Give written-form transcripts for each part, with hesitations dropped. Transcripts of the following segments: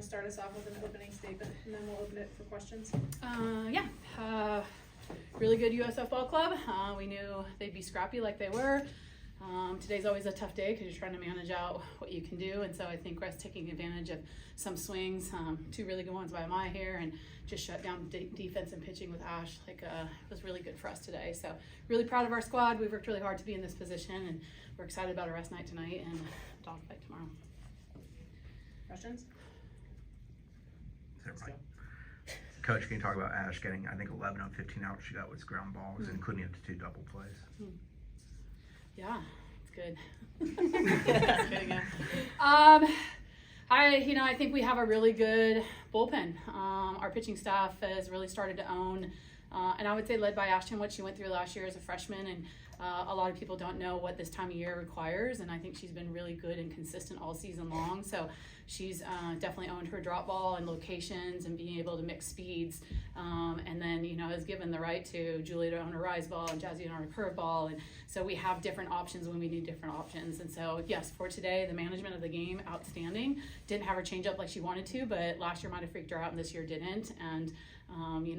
want to start us off with an opening statement, and then we'll open it for questions? Really good USF ball club. We knew they'd be scrappy like they were. Today's always a tough day because you're trying to manage out what you can do, and so I think Russ taking advantage of some swings, two really good ones by Amaya here, and just shut down defense and pitching with Ash. Was really good for us today. So really proud of our squad. We've worked really hard to be in this position, and we're excited about our rest night tonight and dog fight tomorrow. Questions? Is that right? Coach, can you talk about Ash getting, I think, 11 of 15 outs she got with ground balls, including up to 2 double plays? Yeah, it's good. That's good, yeah. I think we have a really good bullpen. Our pitching staff has really started to own, and I would say led by Ashtyn, what she went through last year as a freshman, and a lot of people don't know what this time of year requires, and I think she's been really good and consistent all season long. So she's definitely owned her drop ball and locations and being able to mix speeds, and then has given the right to Julia to own a rise ball and Jazzy to own a curve ball, and so we have different options when we need different options. And so yes, for today, the management of the game, outstanding. Didn't have her change up like she wanted to, but last year might have freaked her out and this year didn't. And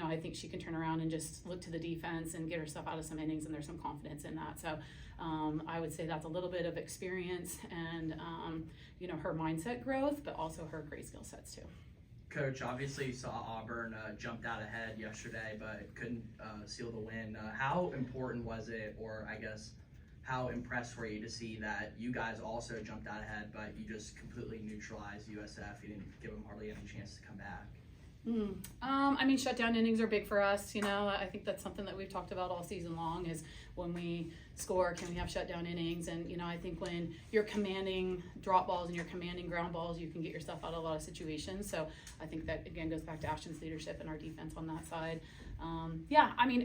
I think she can turn around and just look to the defense and get herself out of some innings, and there's some confidence in that. So I would say that's a little bit of experience and her mindset growth, but also her great skill sets too. Coach, obviously you saw Auburn jumped out ahead yesterday, but couldn't seal the win. How important was it, or I guess how impressed were you to see that you guys also jumped out ahead, but you just completely neutralized USF? You didn't give them hardly any chance to come back. Shutdown innings are big for us. I think that's something that we've talked about all season long is when we score, can we have shutdown innings? And, I think when you're commanding drop balls and you're commanding ground balls, you can get yourself out of a lot of situations. So I think that, again, goes back to Ashtyn's leadership and our defense on that side.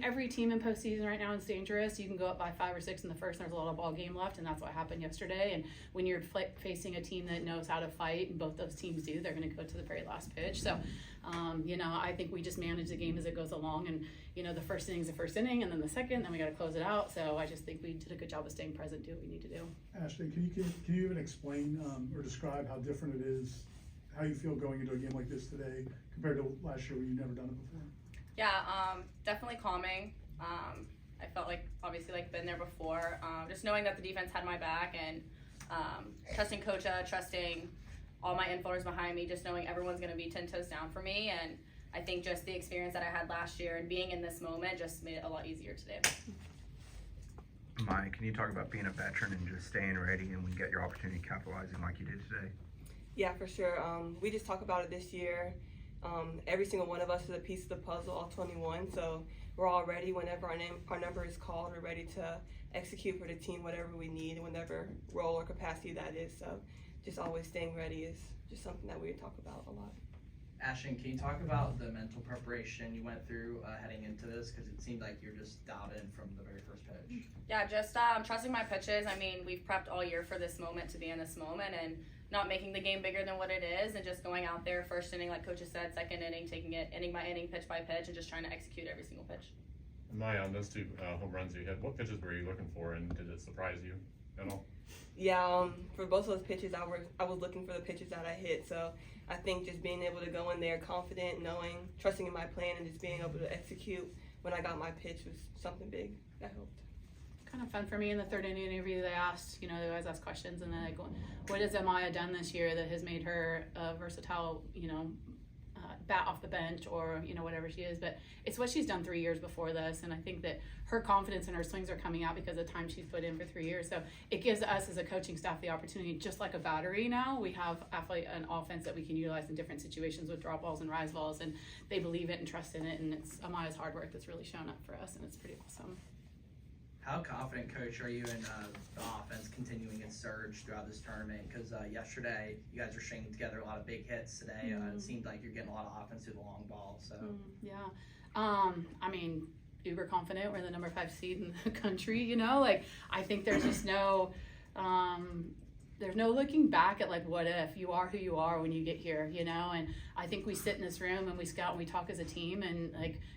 Every team in postseason right now is dangerous. You can go up by 5 or 6 in the first, and there's a lot of ball game left, and that's what happened yesterday. And when you're facing a team that knows how to fight, and both those teams do, they're going to go to the very last pitch. So, I think we just manage the game as it goes along, and, the first inning is the first inning, and then the second, then we got to close it out. So I just think we did a good job of staying present, do what we need to do. Ashtyn, can you even explain or describe how different it is, how you feel going into a game like this today compared to last year when you've never done it before? Yeah, definitely calming. I felt obviously been there before. Just knowing that the defense had my back, and trusting Kocha, trusting all my infielders behind me, just knowing everyone's going to be 10 toes down for me. And I think just the experience that I had last year and being in this moment just made it a lot easier today. Mike, can you talk about being a veteran and just staying ready and when you get your opportunity, capitalizing like you did today? Yeah, for sure. We just talk about it this year. Every single one of us is a piece of the puzzle, all 21. So we're all ready whenever our number is called. We're ready to execute for the team whatever we need and whatever role or capacity that is. So just always staying ready is just something that we talk about a lot. Ashtyn, can you talk about the mental preparation you went through heading into this? Because it seemed like you're just dialed in from the very first pitch. Yeah, just trusting my pitches. We've prepped all year for this moment, to be in this moment, and not making the game bigger than what it is, and just going out there first inning, like Coach has said, second inning, taking it inning by inning, pitch by pitch, and just trying to execute every single pitch. Amaya, on those 2 home runs you hit, what pitches were you looking for, and did it surprise you at all? Yeah, for both of those pitches, I was looking for the pitches that I hit. So I think just being able to go in there confident, knowing, trusting in my plan, and just being able to execute when I got my pitch was something big that helped. Kind of fun for me in the third inning interview. They asked, they always ask questions, and then what has Amaya done this year that has made her a versatile, bat off the bench or whatever she is, but it's what she's done 3 years before this, and I think that her confidence and her swings are coming out because of the time she's put in for 3 years. So it gives us as a coaching staff the opportunity, just like a battery now, we have an offense that we can utilize in different situations with drop balls and rise balls, and they believe it and trust in it, and it's Amaya's hard work that's really shown up for us, and it's pretty awesome. How confident, Coach, are you in the offense continuing its surge throughout this tournament? Because yesterday, you guys are stringing together a lot of big hits today. It seemed like you're getting a lot of offense through the long ball. So uber confident. We're the number 5 seed in the country. I think there's just no there's no looking back at what if. You are who you are when you get here, and I think we sit in this room and we scout and we talk as a team, and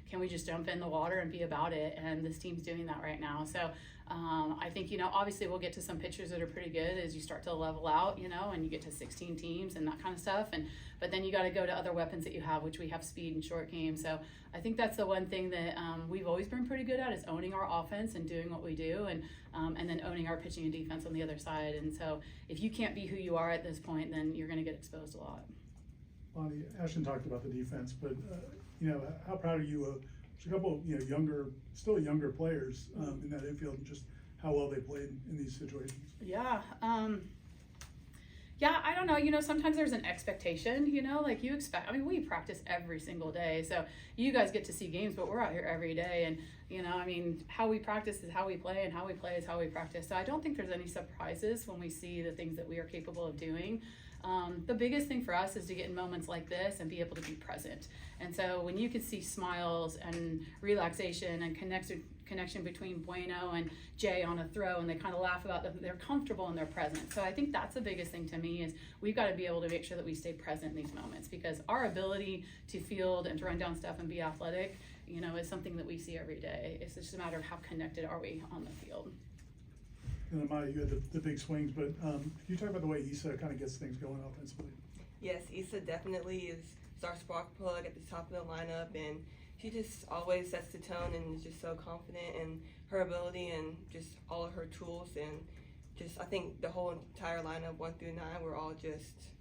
can we just jump in the water and be about it? And this team's doing that right now. So I think, obviously we'll get to some pitchers that are pretty good as you start to level out, and you get to 16 teams and that kind of stuff. But then you got to go to other weapons that you have, which we have speed and short game. So I think that's the one thing that we've always been pretty good at is owning our offense and doing what we do, and then owning our pitching and defense on the other side. And so if you can't be who you are at this point, then you're going to get exposed a lot. Lonni, Ashtyn talked about the defense, but how proud are you of a couple of younger players in that infield, and just how well they played in these situations? Yeah. Yeah, I don't know. Sometimes there's an expectation, like you expect. I mean, we practice every single day. So you guys get to see games, but we're out here every day. And, how we practice is how we play, and how we play is how we practice. So I don't think there's any surprises when we see the things that we are capable of doing. The biggest thing for us is to get in moments like this and be able to be present. And so when you can see smiles and relaxation and connection between Bueno and Jay on a throw, and they kind of laugh about them, they're comfortable and they're present. So I think that's the biggest thing to me is we've got to be able to make sure that we stay present in these moments, because our ability to field and to run down stuff and be athletic, is something that we see every day. It's just a matter of how connected are we on the field. And Amaya, you had the big swings, but can you talk about the way Issa kind of gets things going offensively? Yes, Issa definitely is our spark plug at the top of the lineup, and she just always sets the tone and is just so confident in her ability and just all of her tools. And just I think the whole entire lineup 1 through 9, we're all just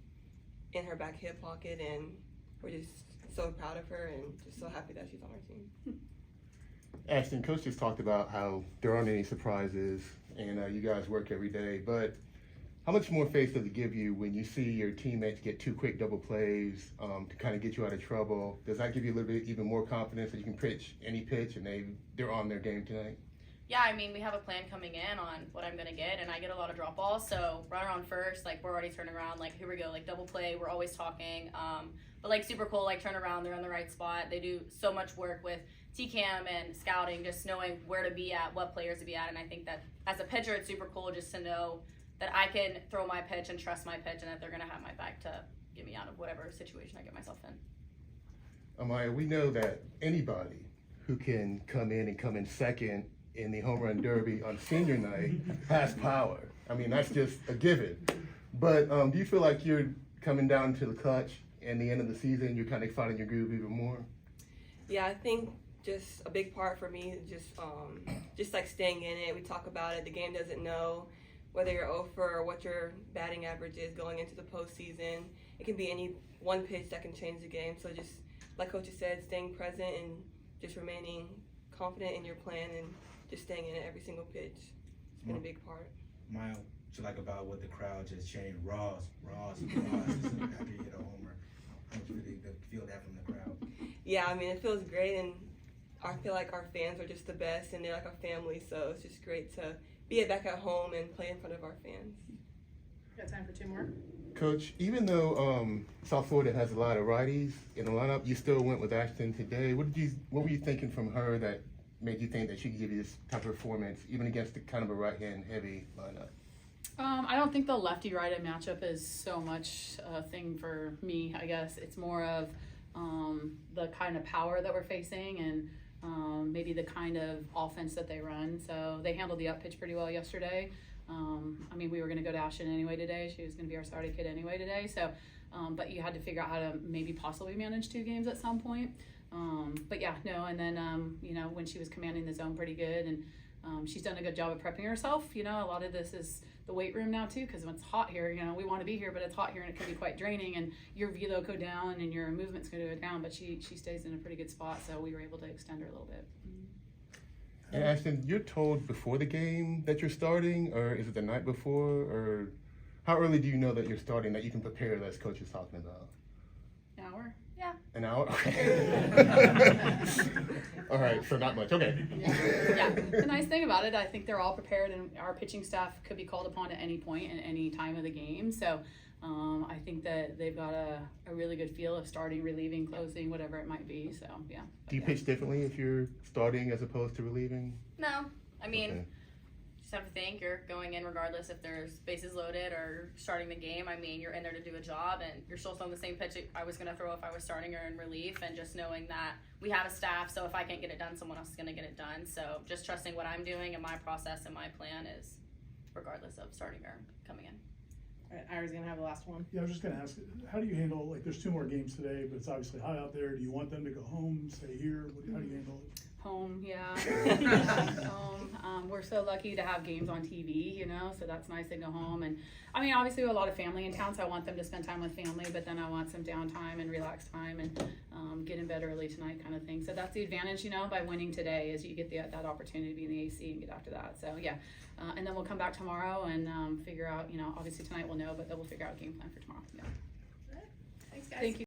in her back hip pocket, and we're just so proud of her and just so happy that she's on our team. Ashtyn, Coach just talked about how there aren't any surprises and you guys work every day, but how much more faith does it give you when you see your teammates get 2 quick double plays to kind of get you out of trouble? Does that give you a little bit even more confidence that you can pitch any pitch and they're on their game tonight? Yeah, I mean, we have a plan coming in on what I'm going to get, and I get a lot of drop balls. So runner on first, we're already turning around, here we go, double play, we're always talking. But super cool, turn around, they're in the right spot. They do so much work with TCAM and scouting, just knowing where to be at, what players to be at. And I think that as a pitcher, it's super cool just to know that I can throw my pitch and trust my pitch, and that they're going to have my back to get me out of whatever situation I get myself in. Amaya, we know that anybody who can come in second in the home run derby on senior night has power. I mean, that's just a given. But do you feel like you're coming down to the clutch and the end of the season, you're kind of finding your groove even more? Yeah, I think just a big part for me is just staying in it. We talk about it. The game doesn't know whether you're 0 or what your batting average is going into the postseason. It can be any one pitch that can change the game. So just like Coach said, staying present and just remaining confident in your plan and just staying in it every single pitch. It's been a big part. Maya, what you like about what the crowd just chanting, Ross, after you hit a homer? How much did you feel that from the crowd? Yeah, I mean, it feels great, and I feel like our fans are just the best, and they're like a family, so it's just great to be back at home and play in front of our fans. Got time for 2 more? Coach, even though South Florida has a lot of righties in the lineup, you still went with Ashtyn today. What were you thinking from her that made you think that she could give you this type of performance, even against the kind of a right-hand heavy lineup? I don't think the lefty-righted matchup is so much a thing for me, I guess. It's more of the kind of power that we're facing and maybe the kind of offense that they run. So they handled the up pitch pretty well yesterday. I mean, we were going to go to Ashtyn anyway today. She was going to be our starting kid anyway today. So, but you had to figure out how to maybe possibly manage 2 games at some point. But yeah, no, and then, when she was commanding the zone pretty good, and she's done a good job of prepping herself. A lot of this is the weight room now too, because when it's hot here, we want to be here, but it's hot here and it can be quite draining, and your velo go down and your movement's going to go down, but she stays in a pretty good spot, so we were able to extend her a little bit. And Ashtyn, you're told before the game that you're starting, or is it the night before, or how early do you know that you're starting, that you can prepare, as Coach is talking about? An hour? Yeah. An hour? Okay. All right, so not much. Okay. Yeah. The nice thing about it, I think they're all prepared, and our pitching staff could be called upon at any point and any time of the game. So I think that they've got a really good feel of starting, relieving, closing, whatever it might be. So, yeah. Do you pitch differently if you're starting as opposed to relieving? No. I mean, Okay. just have to think you're going in regardless if there's bases loaded or starting the game. I mean, you're in there to do a job, and you're still throwing the same pitch I was going to throw if I was starting or in relief, and just knowing that we have a staff, so if I can't get it done, someone else is going to get it done. So just trusting what I'm doing and my process and my plan is regardless of starting or coming in. All right, Ira's gonna have the last one. Yeah, I was just gonna ask, how do you handle, like, there's 2 more games today, but it's obviously hot out there. Do you want them to go home, stay here? How do you handle it? Home, yeah. Home. We're so lucky to have games on TV, you know, so that's nice to go home. And I mean, obviously we have a lot of family in town, so I want them to spend time with family, but then I want some downtime and relax time and get in bed early tonight kind of thing. So that's the advantage, you know, by winning today is you get that opportunity to be in the AC and get after that. So yeah, and then we'll come back tomorrow and figure out, you know, obviously tonight we'll know, but then we'll figure out a game plan for tomorrow. Yeah. Thanks, guys. Thank you.